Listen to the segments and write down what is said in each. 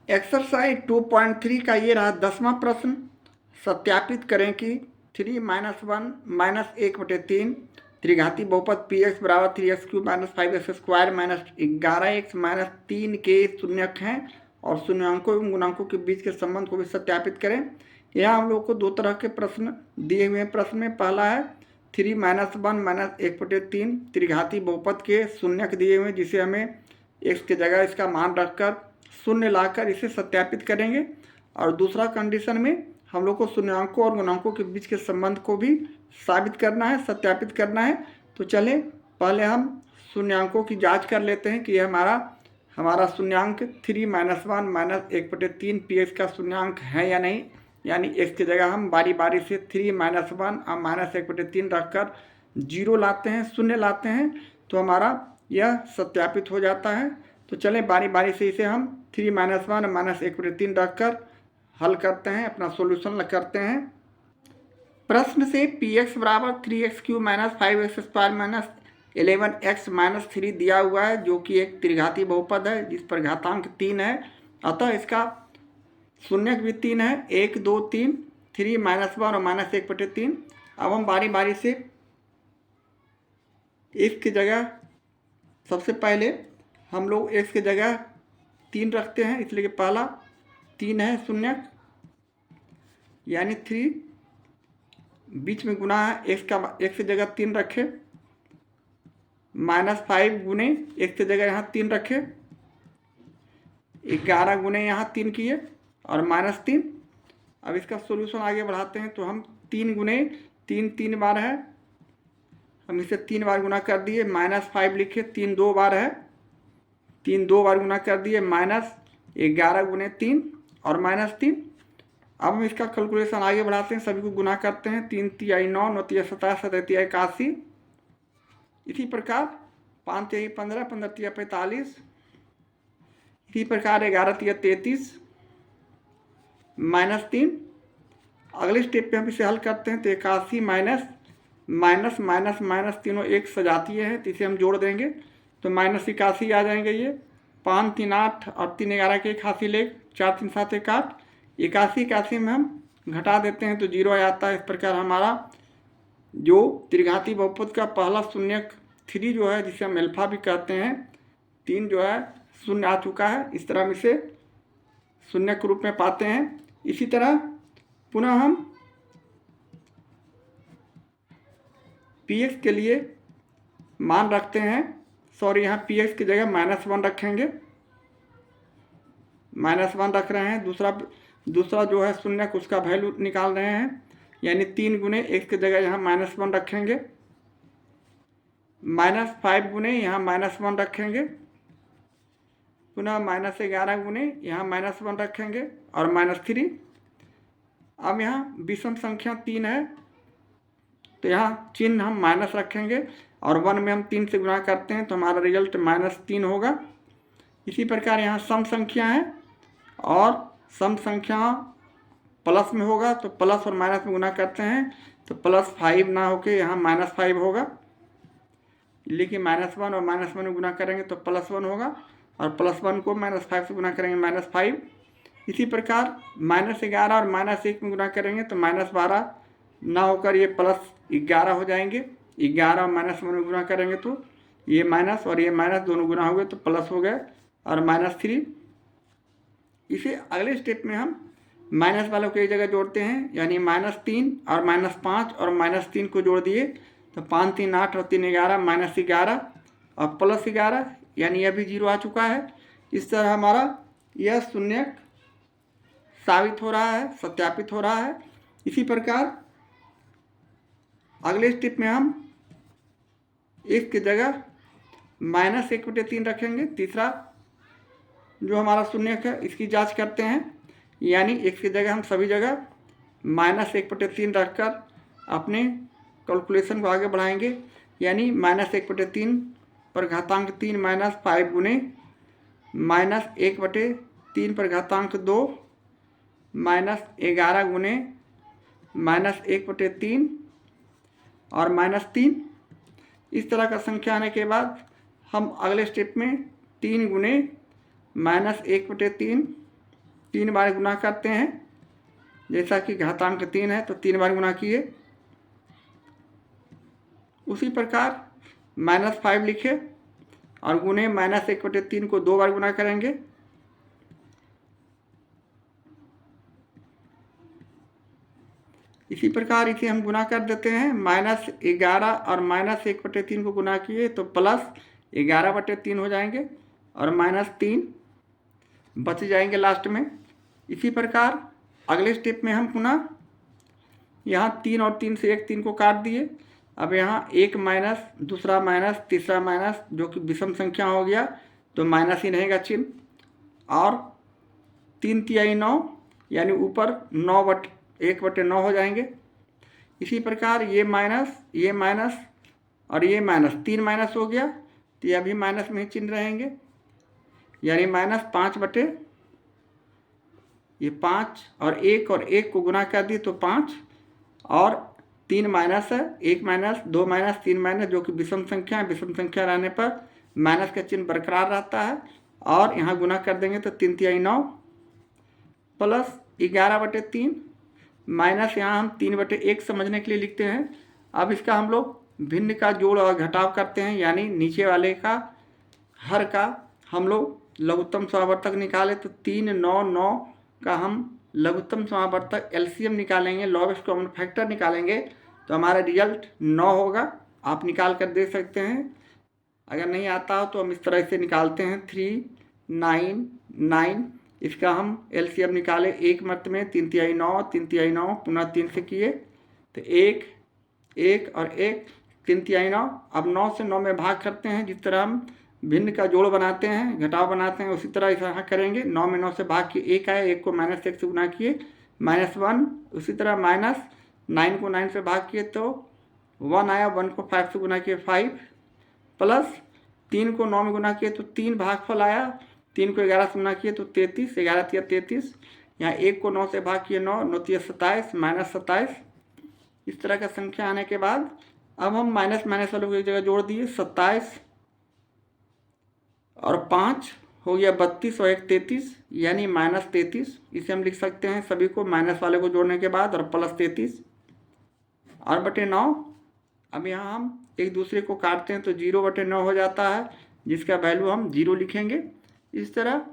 Exercise 2.3 का ये रहा 10वां प्रश्न। सत्यापित करें कि 3 - 1 - 1/3 त्रिघाती बहुपद पी एक्स बराबर 3x³ - 5x² - 11x - 3 के शून्यक हैं और शून्यांकों एवं गुणांकों के बीच के संबंध को भी सत्यापित करें। यहाँ हम लोग को दो तरह के प्रश्न दिए हुए हैं। प्रश्न में पहला है 3 - 1 - 1/3 त्रिघाती बहुपद के शून्यक दिए हुए हैं, जिसे हमें x की जगह इसका मान रखकर शून्य लाकर इसे सत्यापित करेंगे। और दूसरा कंडीशन में हम लोग को शून्यांकों और गुणांकों के बीच के संबंध को भी साबित करना है, सत्यापित करना है। तो चलें पहले हम शून्यांकों की जांच कर लेते हैं कि यह हमारा शून्यांक 3 - 1 - 1/3 पी एक्स का शून्यांक है या नहीं। यानी x की जगह हम बारी बारी से 3 - 1 और -1/3 रखकर 0 लाते हैं, शून्य लाते हैं, तो हमारा यह सत्यापित हो जाता है। तो चलें बारी बारी से इसे हम 3 - 1 और -1/3 रखकर हल करते हैं, अपना सॉल्यूशन करते हैं। प्रश्न से पी एक्स बराबर 3x³ - 5x² - 11x - 3 दिया हुआ है, जो कि एक त्रिघाती बहुपद है जिस पर घातांक 3 है। अतः इसका शून्यक भी 3 है, 1 2 3, 3 - 1 और -1/3। अब हम बारी बारी से x की जगह सबसे पहले हम लोग x की जगह 3 रखते हैं, इसलिए कि पहला 3 है शून्यक, यानी 3 बीच में गुना है x की जगह 3 रखे, -5 गुने x की जगह यहाँ 3 रखे, 11 गुने यहाँ 3 किए और -3। अब इसका सॉल्यूशन आगे बढ़ाते हैं तो हम 3 गुने 3 3 बार है, हम इसे 3 बार गुना कर दिए, -5 लिखे, 3 2 बार है, 3 2 बार गुना कर दिए, -11 गुने 3 और -3। अब हम इसका कैलकुलेशन आगे बढ़ाते हैं, सभी को गुना करते हैं, 3 तिहाई 9, 9 तिहाई 17, 17 तिहाई 81। इसी प्रकार 5 तिहाई 15, 15 तिहाई 45। इसी प्रकार 11 तिहाई 33 -3। अगले स्टेप पे हम इसे हल करते हैं तो 81 माइनस माइनस माइनस तीनों एक सजातीय हैं, तो इसे हम जोड़ देंगे तो -81 आ जाएंगे। ये 5 3 8 और 3 11 के 1 हासिल 1, 4 3 7 1 8, 81 में हम घटा देते हैं तो 0 आ जाता है। इस प्रकार हमारा जो त्रिघाती बहुपद का पहला शून्यक 3 जो है, जिसे हम अल्फा भी कहते हैं, 3 जो है शून्य आ चुका है। इस तरह हम इसे शून्य के रूप में पाते हैं। इसी तरह पुनः हम पी एक्स के लिए मान रखते हैं, सॉरी यहाँ पी एक्स की जगह -1 रखेंगे, -1 रख रहे हैं। दूसरा जो है शून्यक उसका वैल्यू निकाल रहे हैं, यानी 3 गुने x की जगह यहाँ -1 रखेंगे, -5 गुने यहाँ -1 रखेंगे, पुनः -11 गुने यहाँ -1 रखेंगे और -3। अब यहाँ विषम संख्या 3 है तो यहाँ चिन्ह हम माइनस रखेंगे और 1 में हम 3 से गुणा करते हैं तो हमारा रिजल्ट -3 होगा। इसी प्रकार यहाँ सम संख्या है और सम संख्या प्लस में होगा तो प्लस और माइनस में गुना करते हैं तो +5 ना होके यहाँ -5 होगा, लेकिन -1 और -1 में गुना करेंगे तो +1 होगा और +1 को -5 से गुना करेंगे -5। इसी प्रकार -11 और -1 में गुना करेंगे तो -12 ना होकर ये +11 हो जाएंगे। 11 और -1 में गुना करेंगे तो ये माइनस और ये माइनस दोनों गुना हो गए तो प्लस हो गए और -3। इसे अगले स्टेप में हम माइनस वालों को एक जगह जोड़ते हैं, यानी -3 और -5 और -3 को जोड़ दिए तो 5 3 8 और 3 11, -11 और +11, यानी यह भी 0 आ चुका है। इस तरह हमारा यह शून्यक साबित हो रहा है, सत्यापित हो रहा है। इसी प्रकार अगले स्टेप में हम x की जगह -1/3 रखेंगे। तीसरा जो हमारा शून्यक है इसकी जांच करते हैं, यानी x की जगह हम सभी जगह -1/3 रखकर अपने कैलकुलेशन को आगे बढ़ाएंगे, यानी -1/3 पर घातांक 3 -5 गुने -1/3 पर घातांक 2 -11 गुने -1/3 और -3। इस तरह का संख्या आने के बाद हम अगले स्टेप में 3 गुने -1/3 3 बार गुना करते हैं, जैसा कि घातांक 3 है तो 3 बार गुना किए। उसी प्रकार -5 लिखे और गुने -1/3 को 2 बार गुना करेंगे। इसी प्रकार इसे हम गुना कर देते हैं, -11 और -1/3 को गुना किए तो +11/3 हो जाएंगे और -3 बच जाएंगे लास्ट में। इसी प्रकार अगले स्टेप में हम पुनः यहाँ 3 और 3 से 1 3 को काट दिए। अब यहाँ एक माइनस, दूसरा माइनस, तीसरा माइनस, जो कि विषम संख्या हो गया तो माइनस ही रहेगा चिन्ह, और 3×9 यानी ऊपर 1/9 हो जाएंगे। इसी प्रकार ये माइनस और ये माइनस, 3 माइनस हो गया तो ये अभी माइनस में ही चिन्ह रहेंगे, यानी -5 ये 5 और 1 को गुना कर दिए तो 5 और 3 माइनस है, 1 माइनस, 2 माइनस, 3 माइनस, जो कि विषम संख्या है। विषम संख्या रहने पर माइनस का चिन्ह बरकरार रहता है और यहाँ गुना कर देंगे तो 3×9 प्लस 11/3 माइनस, यहाँ हम 3/1 समझने के लिए लिखते हैं। अब इसका हम लोग भिन्न का जोड़ और घटाव करते हैं, यानी नीचे वाले का हर का हम लोग लघुत्तम समावर्तक निकाले तो 3, 9, 9 का हम लघुत्तम समावर्तक एलसीएम निकालेंगे, लॉवेस्ट कॉमन फैक्टर निकालेंगे तो हमारा रिजल्ट 9 होगा। आप निकाल कर देख सकते हैं। अगर नहीं आता हो तो हम इस तरह से निकालते हैं, 3, 9, 9। इसका हम एलसीएम निकाले एक मत में, 3×9, 3×9 पुनः 3 से किए तो 1, 1 और 1, 3×9। अब 9 से 9 में भाग करते हैं। जिस तरह हम भिन्न का जोड़ बनाते हैं, घटाव बनाते हैं, उसी तरह इसे करेंगे। 9 में 9 से भाग किए 1 आया, 1 को -1 से गुना किए -1। उसी तरह -9 को 9 से भाग किए तो 1 आया, 1 को 5 से गुना किए 5, प्लस 3 को 9 में गुना किए तो 3 भागफल आया, 3 को 11 से गुना किए तो 33, 11×3 33। यहाँ 1 को 9 से भाग किए 9, 9×3 27, -27। इस तरह का संख्या आने के बाद अब हम माइनस वालों को एक जगह जोड़ दिए, 27 और 5 हो गया 32 और 1 33, यानी -33। इसे हम लिख सकते हैं सभी को माइनस वाले को जोड़ने के बाद, और +33 और बटे 9। अब यहाँ हम एक दूसरे को काटते हैं तो 0/9 हो जाता है, जिसका वैल्यू हम 0 लिखेंगे। इस तरह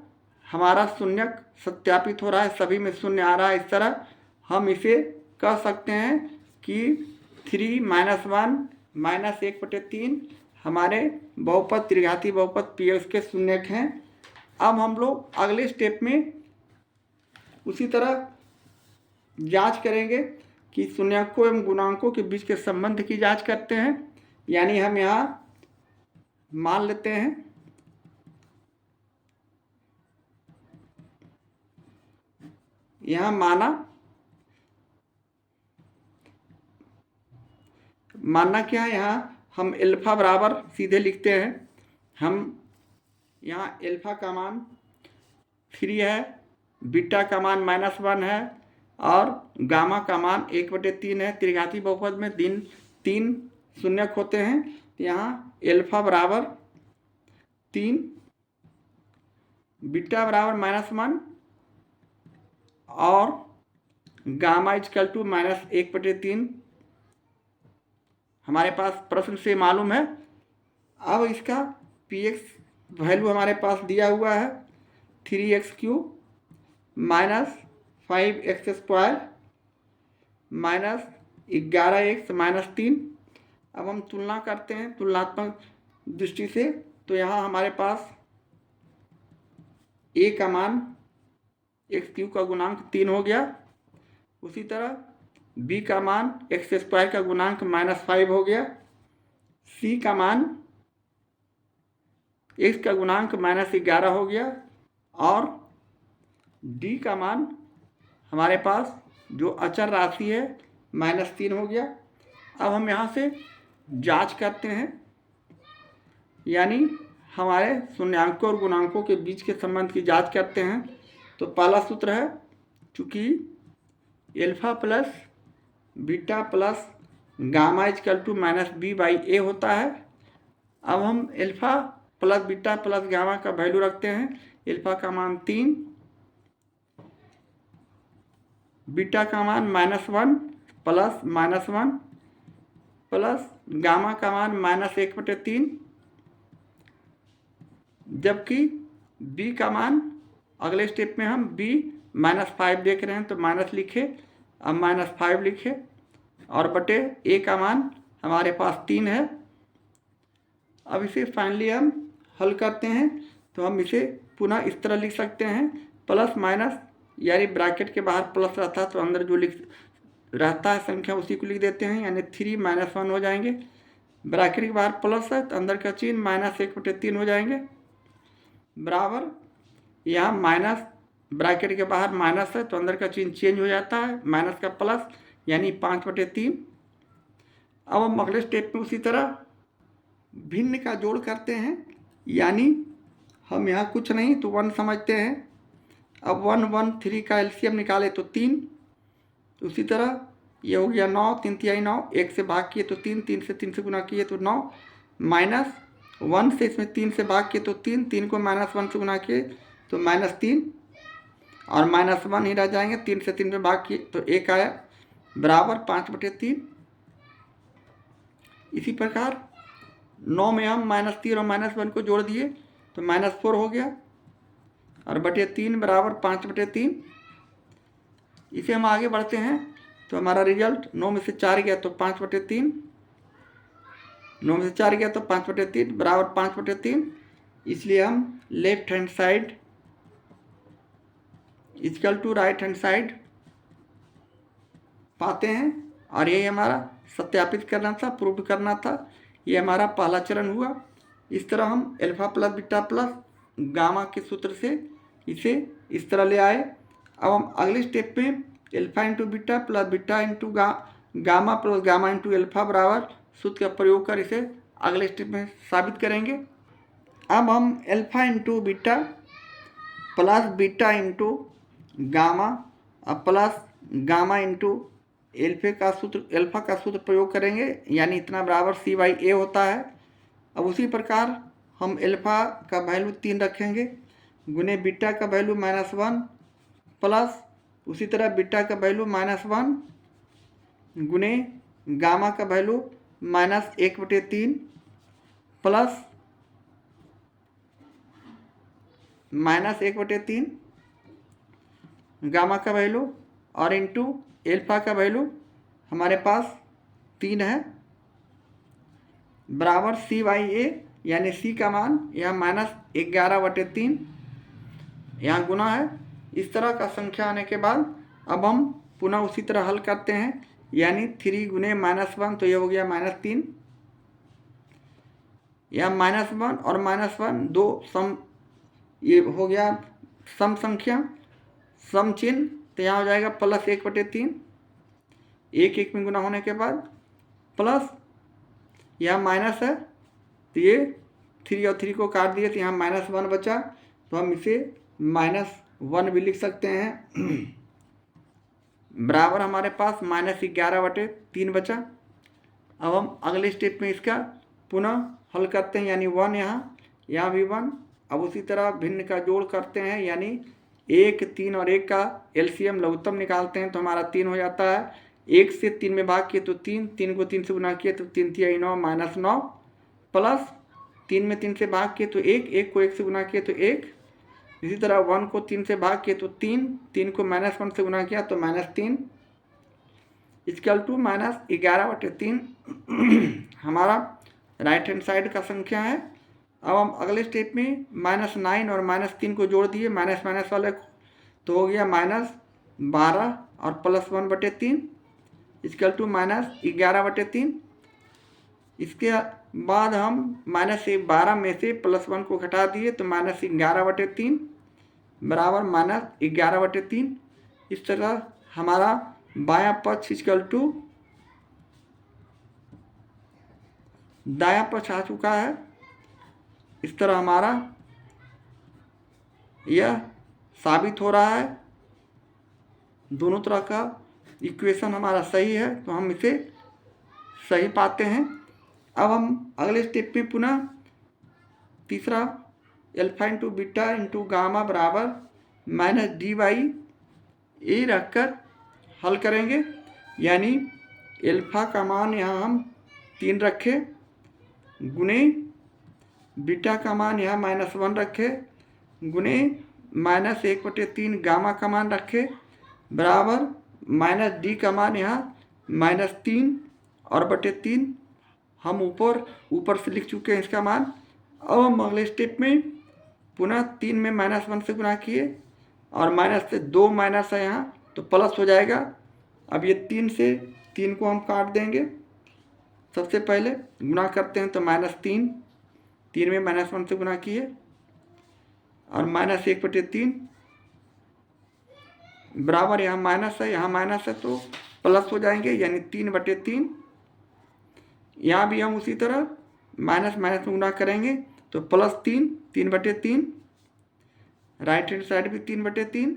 हमारा शून्यक सत्यापित हो रहा है, सभी में शून्य आ रहा है। इस तरह हम इसे कह सकते हैं कि 3 - 1 -1/3 हमारे बहुपद, त्रिघाती बहुपद पीएक्स के शून्यक हैं। अब हम लोग अगले स्टेप में उसी तरह जांच करेंगे कि शून्यकों एवं गुणांकों के बीच के संबंध की जांच करते हैं। यानी हम यहाँ मान लेते हैं मानना क्या है, यहाँ हम अल्फा बराबर सीधे लिखते हैं। हम यहाँ अल्फा का मान 3 है, बीटा का मान -1 है और गामा का मान 1/3 है। त्रिघाती बहुपद में 3 शून्यक होते हैं। यहाँ अल्फा बराबर 3, बीटा बराबर -1 और गामा = -1/3 हमारे पास प्रश्न से मालूम है। अब इसका px वैल्यू हमारे पास दिया हुआ है, 3x³ - 5x² -11x -3। अब हम तुलना करते हैं तुलनात्मक दृष्टि से, तो यहाँ हमारे पास a का मान x³ का गुणांक 3 हो गया। उसी तरह b का मान x² का गुणांक -5 हो गया। c का मान x का गुणांक -11 हो गया और d का मान हमारे पास जो अचर राशि है -3 हो गया। अब हम यहाँ से जांच करते हैं, यानी हमारे शून्यांकों और गुणांकों के बीच के संबंध की जांच करते हैं। तो पहला सूत्र है, चूँकि alpha plus beta plus gamma = -b/a होता है। अब हम alpha plus beta plus gamma का वैल्यू रखते हैं। अल्फा का मान 3, बीटा का मान -1 प्लस -1 प्लस गामा का मान -1/3, जबकि बी का मान अगले स्टेप में हम b -5 देख रहे हैं तो माइनस लिखे, अब -5 लिखे, और बटे a का मान हमारे पास 3 है। अब इसे फाइनली हम हल करते हैं तो हम इसे पुनः इस तरह लिख सकते हैं, प्लस माइनस यानी ब्रैकेट के बाहर प्लस रहता है तो अंदर जो लिख रहता है संख्या उसी को लिख देते हैं, यानी 3 - 1 हो जाएंगे। ब्रैकेट के बाहर प्लस है तो अंदर का चिन्ह -1/3 हो जाएंगे, बराबर यहाँ माइनस ब्रैकेट के बाहर माइनस है तो अंदर का चिन्ह चेंज हो जाता है, माइनस का प्लस यानी 5/3। अब हम अगले स्टेप में उसी तरह भिन्न का जोड़ करते हैं, यानी हम यहाँ कुछ नहीं तो 1 समझते हैं। अब 1 1 3 का एलसीएम निकाले तो 3, उसी तरह ये हो गया 9, 3 तिहाई 9, 1 से भाग किए तो 3, 3 से 3 से गुना किए तो 9, -1 से इसमें 3 से भाग किए तो 3, 3 को -1 से गुना किए तो -3, और -1 ही रह जाएंगे, 3 से 3 में भाग किए तो 1 आया, बराबर 5/3। इसी प्रकार 9 में हम -3 और -1 को जोड़ दिए तो -4 हो गया, और बटे 3 बराबर 5/3। इसे हम आगे बढ़ते हैं तो हमारा रिजल्ट 9 में से 4 गया तो 5/3, 9 में से 4 गया तो 5/3 बराबर 5/3। इसलिए हम left hand side equal to right hand side पाते हैं, और यही हमारा सत्यापित करना था, प्रूव करना था। ये हमारा पहला चरण हुआ। इस तरह हम alpha plus beta plus gamma के सूत्र से इसे इस तरह ले आए। अब हम अगले स्टेप पे alpha into beta plus beta into gamma plus gamma into alpha बराबर सूत्र का प्रयोग कर इसे अगले स्टेप में साबित करेंगे। अब हम alpha into beta plus beta into gamma plus gamma into alpha का सूत्र प्रयोग करेंगे, यानी इतना बराबर c/a होता है। अब उसी प्रकार हम अल्फा का वैल्यू 3 रखेंगे, गुने बीटा का वैल्यू -1 प्लस उसी तरह बीटा का वैल्यू -1 गुने गामा का वैल्यू -1/3 प्लस -1/3 गामा का वैल्यू और इंटू अल्फा का वैल्यू हमारे पास 3 है, बराबर c/a, यानी c का मान यहाँ -11/3 यहाँ गुना है। इस तरह का संख्या आने के बाद अब हम पुनः उसी तरह हल करते हैं, यानी 3 गुने -1 तो ये हो गया -3, यहाँ -1 और -1 दो सम, ये हो गया सम संख्या, सम चिन्ह, तो यहाँ हो जाएगा +1/3, 1 1 में गुना होने के बाद प्लस यहाँ माइनस है तो ये 3 और 3 को काट दिए तो यहाँ -1 बचा, तो हम इसे -1 भी लिख सकते हैं, बराबर हमारे पास -11/3 बचा। अब हम अगले स्टेप में इसका पुनः हल करते हैं, यानी 1 यहाँ भी 1। अब उसी तरह भिन्न का जोड़ करते हैं, यानी 1 3 और 1 का एलसीएम लघुत्तम निकालते हैं तो हमारा 3 हो जाता है। 1 से 3 में भाग किए तो 3, 3 को 3 से गुना किए तो 3 तिहाई 9 -9 प्लस 3 में 3 से भाग किए तो 1, 1 को 1 से गुना किए तो 1। इसी तरह 1 को 3 से भाग किए तो 3, 3 को -1 से गुना किया तो -3 इक्वल टू -11/3 हमारा राइट हैंड साइड का संख्या है। अब हम अगले स्टेप में -9 और -3 को जोड़ दिए माइनस माइनस वाले को, तो हो गया -12 और +1/3 इक्वल टू -11/3। इसके बाद हम -12 में से +1 को घटा दिए तो -11/3 बराबर -11/3। इस तरह हमारा बायां पक्ष इक्वल टू दायां पक्ष आ चुका है। इस तरह हमारा यह साबित हो रहा है, दोनों तरह का इक्वेशन हमारा सही है, तो हम इसे सही पाते हैं। अब हम अगले स्टेप में पुनः तीसरा alpha into beta into gamma बराबर -d/a रखकर हल करेंगे, यानी एल्फा का मान यहाँ हम 3 रखे गुने बीटा का मान यहाँ -1 रखे गुने -1/3 गामा का मान रखे बराबर -d का मान यहाँ -3 और बटे 3 हम ऊपर से लिख चुके हैं इसका मान। अब हम अगले स्टेप में पुनः 3 में -1 से गुना किए और माइनस से 2 माइनस है यहाँ तो प्लस हो जाएगा। अब ये 3 से 3 को हम काट देंगे। सबसे पहले गुना करते हैं तो -3, 3 में -1 से गुना किए और -1/3 बराबर यहाँ माइनस है, यहाँ माइनस है तो प्लस हो जाएंगे, यानी 3/3। यहाँ भी हम उसी तरह माइनस माइनस में गुना करेंगे तो +3, 3/3। राइट हैंड साइड भी 3/3।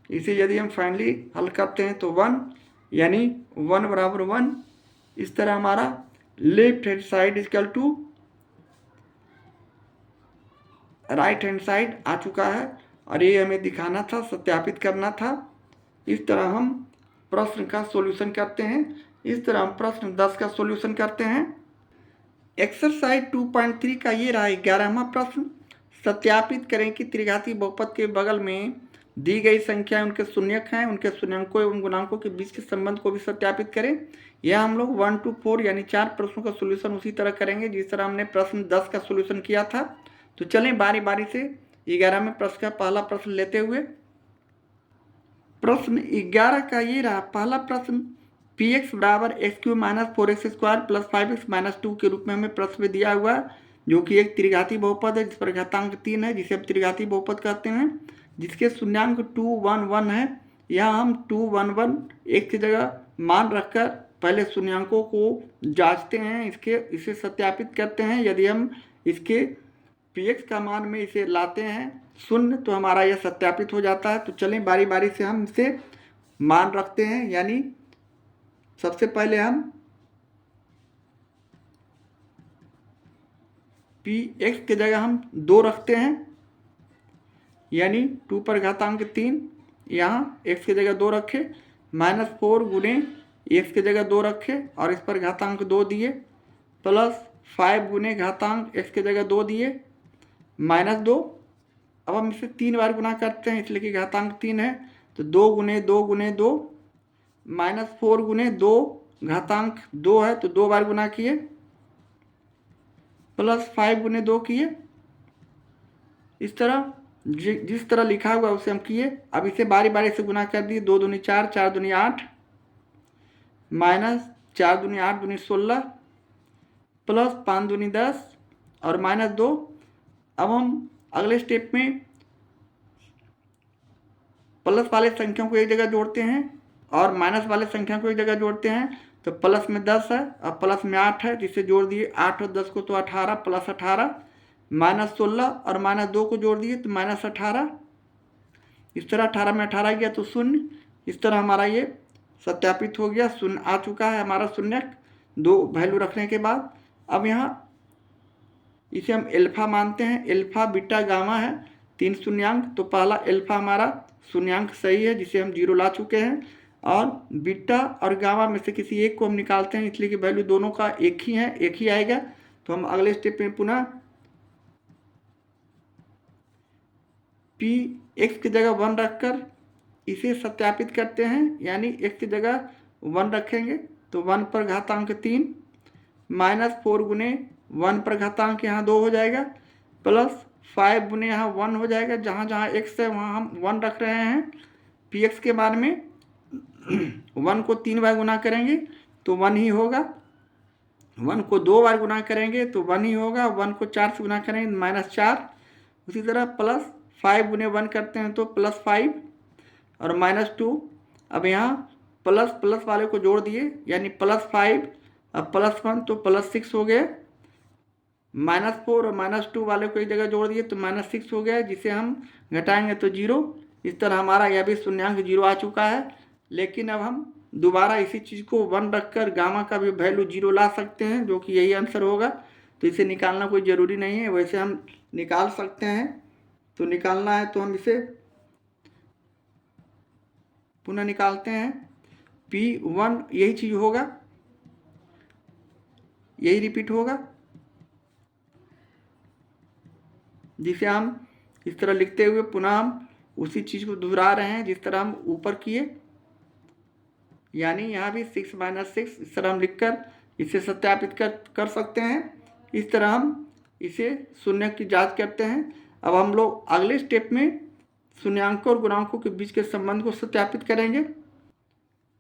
इसे यदि हम फाइनली हल करते हैं तो 1, यानी 1 बराबर 1। इस तरह हमारा left hand side equal to right hand side आ चुका है और ये हमें दिखाना था, सत्यापित करना था। इस तरह हम प्रश्न का सॉल्यूशन करते हैं। इस तरह हम प्रश्न 10 का सॉल्यूशन करते हैं। एक्सरसाइज 2.3 का ये रहा 11वां प्रश्न। सत्यापित करें कि त्रिघाती बहुपद के बगल में दी गई संख्या उनके शून्यक हैं, उनके शून्यंकों एवं गुणांकों के बीच के संबंध को भी सत्यापित करें। यह हम लोग 1 to 4 यानी 4 प्रश्नों का सॉल्यूशन उसी तरह करेंगे जिस तरह हमने प्रश्न 10 का सॉल्यूशन किया था। तो चलें बारी बारी से 11वें प्रश्न का पहला प्रश्न लेते हुए। प्रश्न 11 का ये रहा पहला प्रश्न। px बराबर x³ - 4x² + 5x - 2 के रूप में हमें प्रश्न में दिया हुआ है, जो कि एक त्रिघाती बहुपद है जिस पर घातांक 3 है, जिसे हम त्रिघाती बहुपद कहते हैं, जिसके शून्यांक 2, 1, 1 है। यहाँ हम 2, 1, 1 एक की जगह मान रखकर पहले शून्यांकों को जांचते हैं, इसे सत्यापित करते हैं। यदि हम इसके px का मान में इसे लाते हैं 0 तो हमारा यह सत्यापित हो जाता है। तो चलें बारी बारी से हम इसे मान रखते हैं, यानी सबसे पहले हम px की जगह हम 2 रखते हैं, यानी 2 पर घातांक 3, यहाँ x की जगह 2 रखे, -4 गुने x की जगह 2 रखे और इस पर घातांक 2 दिए, प्लस 5 गुने घातांक x की जगह 2 दिए, -2। अब हम इसे 3 बार गुना करते हैं इसलिए कि घातांक 3 है, तो 2 गुने 2 गुने 2, -4 गुने 2 घातांक 2 है तो 2 बार गुना किए, प्लस 5 गुने 2 किए। इस तरह जिस तरह लिखा हुआ उसे हम किए। अब इसे बारी बारी से गुना कर दिए, 2 दूनी 4, 4 दूनी 8, -4 दूनी 8 दूनी 16, प्लस 5 दूनी 10 और -2। अब हम अगले स्टेप में प्लस वाले संख्याओं को एक जगह जोड़ते हैं और माइनस वाले संख्या को एक जगह जोड़ते हैं। तो प्लस में 10 है और प्लस में 8 है, जिसे जोड़ दिए 8 और 10 को तो 18, प्लस 18, -16 और -2 को जोड़ दिए तो -18। इस तरह 18 में 18 गया तो 0। इस तरह हमारा ये सत्यापित हो गया, 0 आ चुका है हमारा शून्यक 2 वैल्यू रखने के बाद। अब यहाँ इसे हम एल्फा मानते हैं, एल्फा बीटा गामा है 3 शून्यांक, तो पहला एल्फा हमारा शून्यांक सही है जिसे हम 0 ला चुके हैं, और बीटा और गामा में से किसी एक को हम निकालते हैं इसलिए कि वैल्यू दोनों का एक ही है, एक ही आएगा। तो हम अगले स्टेप में पुनः px की जगह 1 रखकर इसे सत्यापित करते हैं, यानी x की जगह 1 रखेंगे तो 1 पर घातांक 3, -4 गुने 1 पर घातांक यहाँ 2 हो जाएगा, प्लस 5 गुने यहाँ 1 हो जाएगा, जहाँ जहाँ x है वहाँ हम 1 रख रहे हैं। px के मान में 1 को 3 बार गुना करेंगे तो 1 ही होगा, 1 को 2 बार गुना करेंगे तो 1 ही होगा, 1 को 4 से गुना करेंगे -4। उसी तरह प्लस 5 गुने 1 करते हैं तो +5 और -2। अब यहाँ प्लस प्लस वाले को जोड़ दिए, यानी +5 अब +1 तो +6 हो गया, -4 और -2 वाले को एक जगह जोड़ दिए तो -6 हो गया, जिसे हम घटाएंगे तो 0। इस तरह हमारा यह भी शून्यांक 0 आ चुका है। लेकिन अब हम दोबारा इसी चीज़ को 1 रखकर गामा का भी वैल्यू 0 ला सकते हैं, जो कि यही आंसर होगा। तो इसे निकालना कोई ज़रूरी नहीं है, वैसे हम निकाल सकते हैं। तो निकालना है तो हम इसे पुनः निकालते हैं। P1 यही चीज़ होगा, यही रिपीट होगा, जिसे हम इस तरह लिखते हुए पुनः हम उसी चीज़ को दोहरा रहे हैं जिस तरह हम ऊपर किए। यानी यहाँ भी 6 - 6 इस तरह हम लिखकर इसे सत्यापित कर सकते हैं। इस तरह हम इसे शून्य की जांच करते हैं। अब हम लोग अगले स्टेप में शून्यांकों और गुणांकों के बीच के संबंध को सत्यापित करेंगे।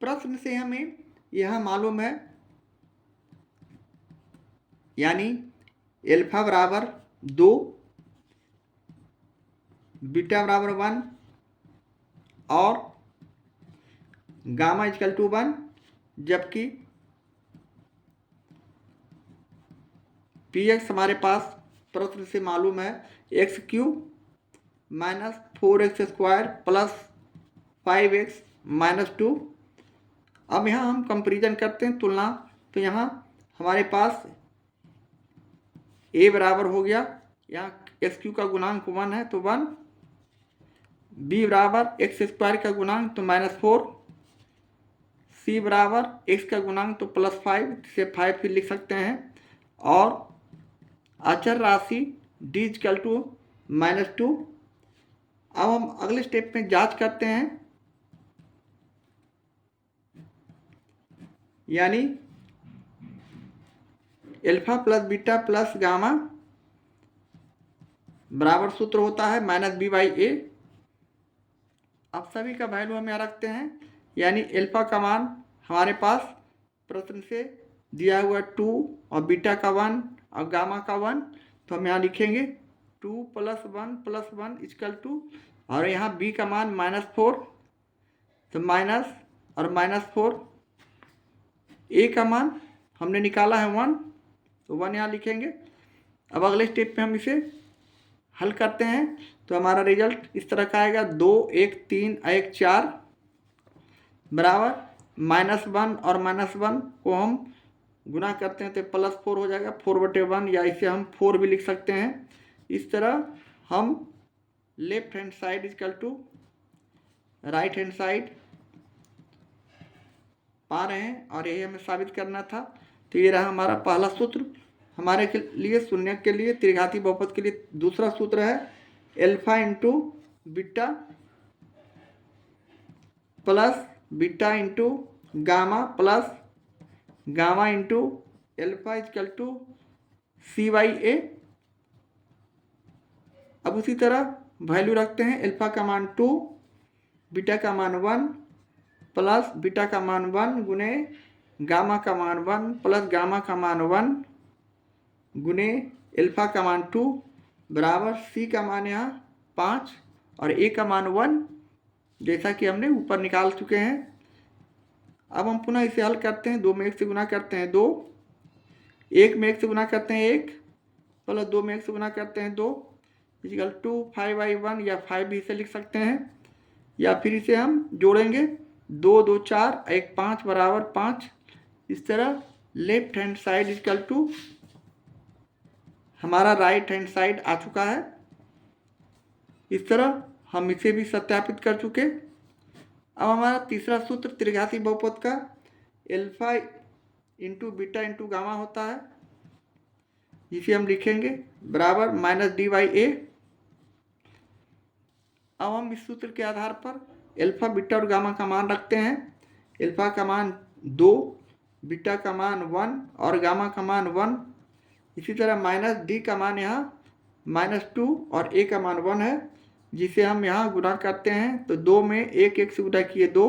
प्रश्न से हमें यह मालूम है, यानी अल्फा बराबर 2, बीटा बराबर 1 और गामा इक्वल टू 1, जबकि Px हमारे पास प्रश्न से मालूम है x³ minus 4x² plus 5x minus 2। अब यहाँ हम कंपेरिजन करते हैं, तुलना। तो यहाँ हमारे पास a बराबर हो गया, यहाँ x³ का गुणांक 1 है तो 1, b बराबर x² का गुणांक तो -4, c बराबर x का गुणांक तो +5, जिसे 5 फिर लिख सकते हैं, और अचर राशि d इक्वल टू -2। अब हम अगले स्टेप में जांच करते हैं, यानी alpha plus beta plus gamma बराबर सूत्र होता है -b/a। अब सभी का वैल्यू हम यहाँ रखते हैं, यानी अल्फा का मान हमारे पास प्रश्न से दिया हुआ 2 और बीटा का 1 और गामा का 1, तो हम यहाँ लिखेंगे 2 + 1 + 1 इक्वल टू, और यहाँ b का मान -4, तो माइनस और -4, a का मान हमने निकाला है 1, तो 1 यहाँ लिखेंगे। अब अगले स्टेप पे हम इसे हल करते हैं, तो हमारा रिजल्ट इस तरह का आएगा 2 1 3 1 4 बराबर -1 और -1 को हम गुना करते हैं तो +4 हो जाएगा, 4/1, या इसे हम 4 भी लिख सकते हैं। इस तरह हम left hand side equal to right hand side पा रहे हैं, और यही हमें साबित करना था। तो ये रहा हमारा पहला सूत्र। हमारे के लिए शून्य के लिए त्रिघाती बहुपद के लिए दूसरा सूत्र है alpha into beta plus beta into gamma plus gamma into alpha equal to c/a। अब उसी तरह वैल्यू रखते हैं, अल्फा का मान 2, बीटा का मान 1 प्लस बीटा का मान 1 गुने गामा का मान 1 प्लस गामा का मान 1 गुने अल्फा का मान 2 बराबर c का मान यहाँ 5 और a का मान 1, जैसा कि हमने ऊपर निकाल चुके हैं। अब हम पुनः इसे हल करते हैं, 2 में 1 से गुना करते हैं 2, 1 में 1 से गुना करते हैं 1 प्लस 2 में 1 से गुना करते हैं 2 इक्वल टू 5/1, या 5 भी इसे लिख सकते हैं, या फिर इसे हम जोड़ेंगे 2 2 4 1 5 बराबर 5। इस तरह left hand side equal to हमारा राइट हैंड साइड आ चुका है। इस तरह हम इसे भी सत्यापित कर चुके। अब हमारा तीसरा सूत्र त्रिघाती बहुपद का alpha into beta into gamma होता है, जिसे हम लिखेंगे बराबर -d/a। अब हम इस सूत्र के आधार पर अल्फा बीटा और गामा का मान रखते हैं। अल्फा का मान 2, बीटा का मान 1 और गामा का मान 1। इसी तरह -d का मान यहाँ -2 और a का मान 1 है, जिसे हम यहाँ गुना करते हैं, तो 2 में 1 1 से गुना किए 2।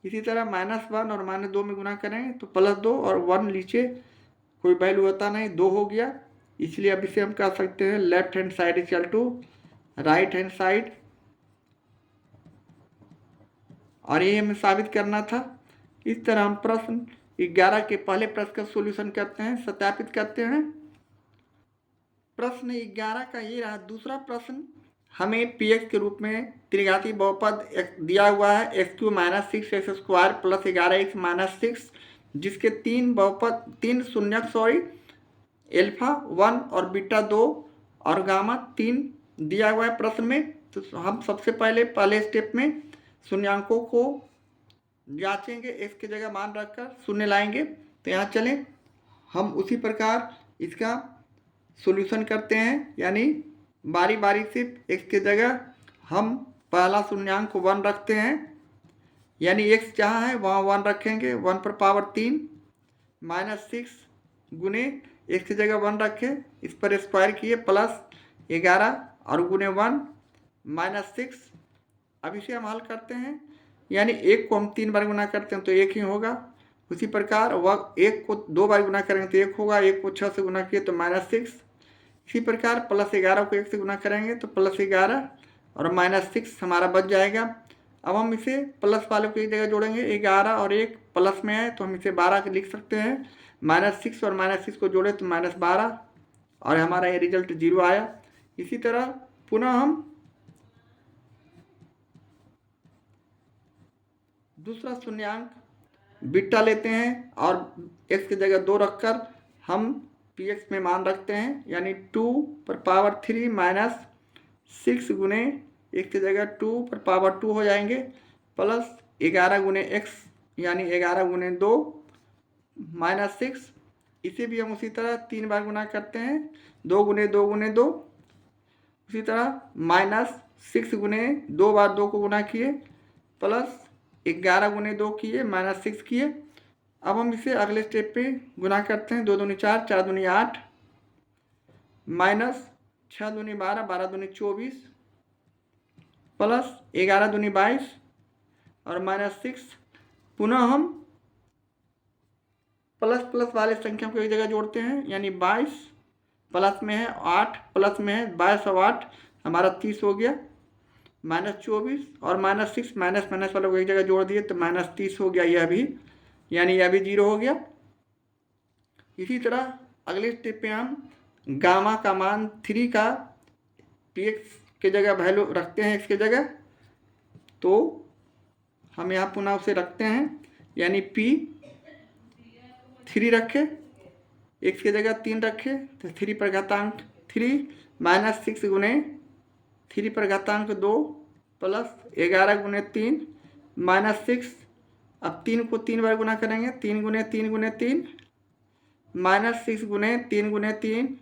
इसी तरह -1 और -2 में गुना करें तो +2 और 1 नीचे कोई वैल्यू होता नहीं, 2 हो गया। इसलिए अब इसे हम कह सकते हैं left hand side equal to right hand side, और ये हमें साबित करना था। इस तरह हम प्रश्न 11 के पहले प्रश्न का सॉल्यूशन करते हैं, सत्यापित करते हैं। प्रश्न 11 का ये रहा दूसरा प्रश्न। हमें px के रूप में त्रिघाती बहुपद दिया हुआ है x³ - 6x² प्लस 11x - 6, जिसके तीन शून्यक अल्फा 1 और बीटा 2 और गामा 3 दिया हुआ है प्रश्न में। तो हम सबसे पहले स्टेप में शून्यांकों को जांचेंगे, x की जगह मान रखकर शून्य लाएंगे। तो यहाँ चलें, हम उसी प्रकार इसका सॉल्यूशन करते हैं, यानी बारी बारी से x की जगह हम पहला शून्यांक को 1 रखते हैं, यानी x जहाँ है वहाँ 1 रखेंगे। 1 पर पावर 3 -6 गुने x की जगह 1 रखे, इस पर स्क्वायर किए प्लस 11 और गुने 1 -6। अब इसे हम हल करते हैं, यानी 1 को हम 3 बार गुना करते हैं तो 1 ही होगा। उसी प्रकार वह 1 को 2 बार गुना करेंगे तो 1 होगा। 1 को 6 से गुना किए तो -6। इसी प्रकार प्लस 11 को 1 से गुना करेंगे तो प्लस 11 और -6 हमारा बच जाएगा। अब हम इसे प्लस वाले को एक जगह जोड़ेंगे, 11 और 1 प्लस में है तो हम इसे 12 लिख सकते हैं। -6 और -6 को जोड़े तो -12 और हमारा ये रिजल्ट 0 आया। इसी तरह पुनः हम दूसरा शून्यांक बीटा लेते हैं और x की जगह 2 रखकर हम px में मान रखते हैं, यानी 2 पर पावर 3 -6 गुने x की जगह 2 पर पावर 2 हो जाएंगे प्लस 11 गुने x, यानी 11 गुने 2 -6। इसे भी हम उसी तरह 3 बार गुना करते हैं, 2 गुने 2 गुने 2। उसी तरह -6 गुने 2 बार 2 को गुना किए प्लस 11 गुने 2 किए -6 किए। अब हम इसे अगले स्टेप पे गुना करते हैं, 2 दूनी 4, 4 दूनी 8 -6 दूनी 12, 12 दूनी 24 प्लस 11 दूनी 22 और -6। पुनः हम प्लस प्लस वाले संख्या को एक जगह जोड़ते हैं, यानी 22 प्लस में है 8 प्लस में है 22 और 8 हमारा 30 हो गया। -24 और -6 माइनस वालों को एक जगह जोड़ दिए तो -30 हो गया यह भी, यानी यह भी 0 हो गया। इसी तरह अगले स्टेप पे हम गामा का मान 3 का px के जगह वैल्यू रखते हैं x की जगह, तो हम यहाँ पुनः उसे रखते हैं, यानी p 3 रखे, x की जगह 3 रखे तो 3 पर घातांक 3 -6 गुने 3 पर घातांक 2 प्लस 11 गुने 3 -6। अब 3 को 3 बार गुना करेंगे, 3 गुने 3 गुने 3 -6 गुने 3 गुने 3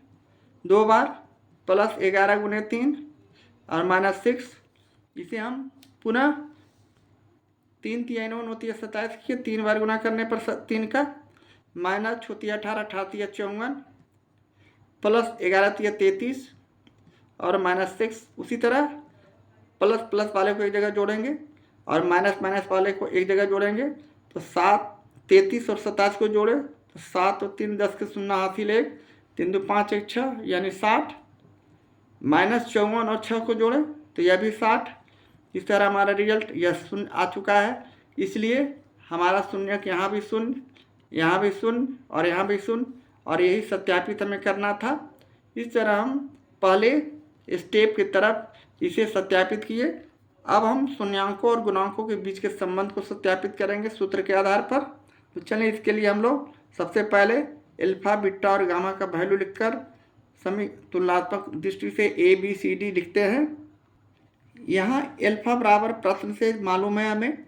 2 बार प्लस 11 गुने 3 और -6। इसे हम पुनः 3 3 9 9 27 किए, 3 बार गुना करने पर 3 का माइनस 6 18 18 54 प्लस 11 33 और -6। उसी तरह प्लस प्लस वाले को एक जगह जोड़ेंगे और माइनस वाले को एक जगह जोड़ेंगे तो 7 33 और 27 को जोड़े तो 7 और 3 10 के शून्य हासिल 1 3 2 5 1 6 यानी 60 -54 और 6 को जोड़े तो यह भी 60। इस तरह हमारा रिजल्ट यह शून्य आ चुका है, इसलिए हमारा शून्य यहाँ भी शून्य, यहाँ भी शून्य और यहाँ भी शून्य, और यही सत्यापित हमें करना था। इस तरह हम पहले स्टेप की तरफ इसे सत्यापित किए। अब हम शून्यांकों और गुणांकों के बीच के संबंध को सत्यापित करेंगे सूत्र के आधार पर। तो चलिए इसके लिए हम लोग सबसे पहले अल्फा बीटा और गामा का वैल्यू लिखकर समी तुलनात्मक दृष्टि से ए बी सी डी लिखते हैं। यहाँ अल्फा बराबर प्रश्न से मालूम है हमें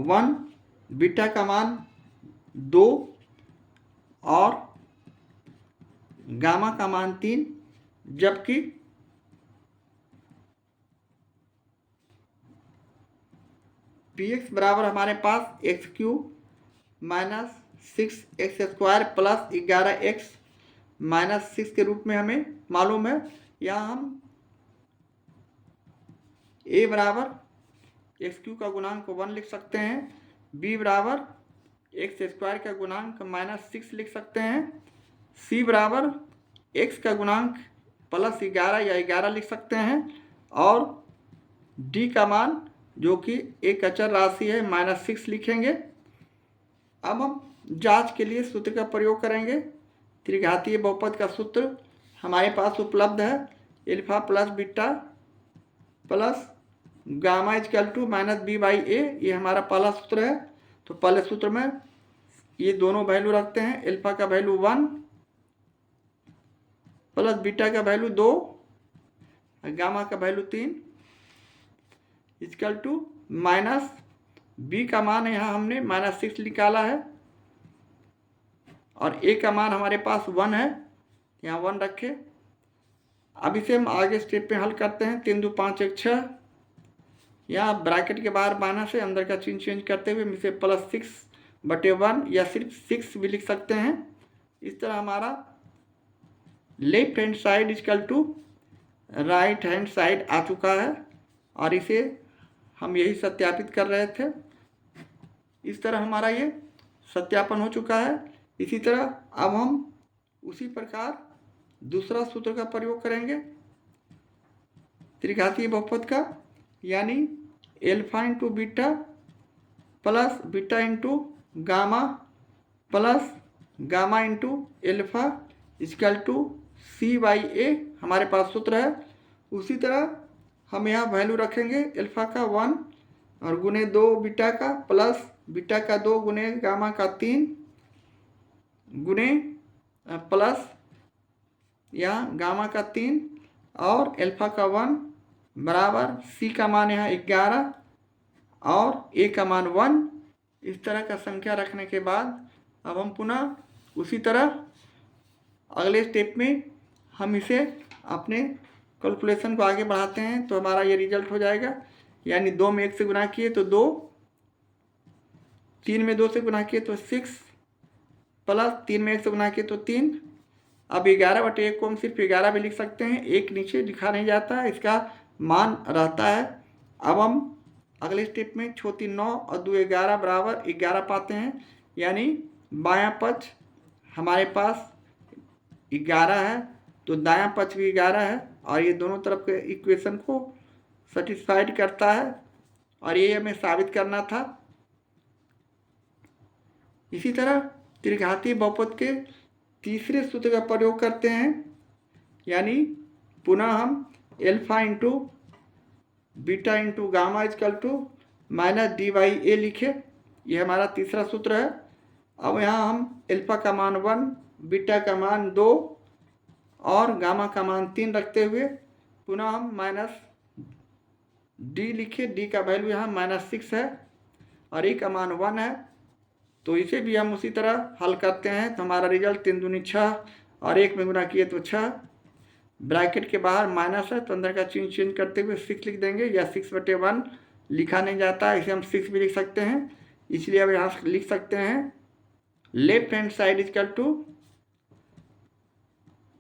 1, बीटा का मान 2 और गामा का मान 3, जबकि px बराबर हमारे पास x³ -6x² प्लस 11x -6 के रूप में हमें मालूम है। यहाँ हम a बराबर x³ का गुणांक 1 लिख सकते हैं, b बराबर x² का गुणांक -6 लिख सकते हैं, c बराबर x का गुणांक प्लस 11 या 11 लिख सकते हैं, और d का मान जो कि एक अचर राशि है -6 लिखेंगे। अब हम जांच के लिए सूत्र का प्रयोग करेंगे। त्रिघातीय बहुपद का सूत्र हमारे पास उपलब्ध है, alpha plus beta plus gamma = -b/a, ये हमारा पहला सूत्र है। तो पहले सूत्र में ये दोनों वैल्यू रखते हैं, अल्फा का वैल्यू 1 प्लस बीटा का वैल्यू 2 गामा का value 3। Equal to minus B का मान यहाँ हमने -6 निकाला है और ए का मान हमारे पास 1 है, यहाँ 1 रखे। अब इसे हम आगे स्टेप पे हल करते हैं। 3 2 5 1 6, यहाँ ब्रैकेट के बाहर माइनस है, अंदर का चिन्ह चेंज करते हुए हम इसे +6/1 या सिर्फ 6 भी लिख सकते हैं। इस तरह हमारा left hand side equal to right hand side आ चुका है और इसे हम यही सत्यापित कर रहे थे। इस तरह हमारा ये सत्यापन हो चुका है। इसी तरह अब हम उसी प्रकार दूसरा सूत्र का प्रयोग करेंगे त्रिघातीय बहुपद का, यानी alpha into beta plus beta into gamma plus gamma into alpha equal to C/A हमारे पास सूत्र है। उसी तरह हम यहाँ वैल्यू रखेंगे एल्फा का 1 और गुने 2 बीटा का प्लस बीटा का 2 गुने गामा का 3 गुने प्लस यहाँ गामा का 3 और एल्फा का 1 बराबर C का मान यहाँ 11 और A का मान 1। इस तरह का संख्या रखने के बाद अब हम पुनः उसी तरह अगले स्टेप में हम इसे अपने कैलकुलेशन को आगे बढ़ाते हैं तो हमारा ये रिजल्ट हो जाएगा, यानी 2 में 1 से गुना किए तो 2, 3 में 2 से गुना किए तो 6 प्लस 3 में 1 से गुना किए तो 3। अब 11/1 को हम सिर्फ 11 भी लिख सकते हैं, एक नीचे लिखा नहीं जाता है, इसका मान रहता है। अब हम अगले स्टेप में 6 3 9 और 2 11 बराबर 11 पाते हैं, यानी बायां पक्ष हमारे पास 11 है तो दायां पक्ष भी 11 है और ये दोनों तरफ के इक्वेशन को सेटिस्फाइड करता है और ये हमें साबित करना था। इसी तरह त्रिघातीय बहुपद के तीसरे सूत्र का प्रयोग करते हैं, यानी पुनः हम alpha into beta into gamma equal to -D/A लिखे। ये हमारा तीसरा सूत्र है। अब यहाँ हम एल्फा का मान 1, बीटा का मान 2 और गामा का मान 3 रखते हुए पुनः हम -D लिखे। D का वैल्यू यहाँ -6 है और E का मान 1 है, तो इसे भी हम उसी तरह हल करते हैं तो हमारा रिजल्ट 3 दूनी 6 और 1 में गुना किए तो 6। ब्रैकेट के बाहर माइनस है तो अंदर का चिन्ह चेंज करते हुए 6 लिख देंगे, या 6/1 लिखा नहीं जाता, इसे हम 6 भी लिख सकते हैं, इसलिए अब यहाँ लिख सकते हैं left hand side equal to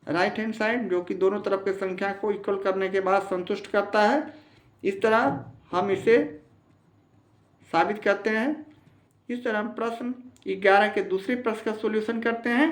right hand side, जो कि दोनों तरफ के संख्या को इक्वल करने के बाद संतुष्ट करता है। इस तरह हम इसे साबित करते हैं। इस तरह हम प्रश्न 11 के दूसरे प्रश्न का सॉल्यूशन करते हैं।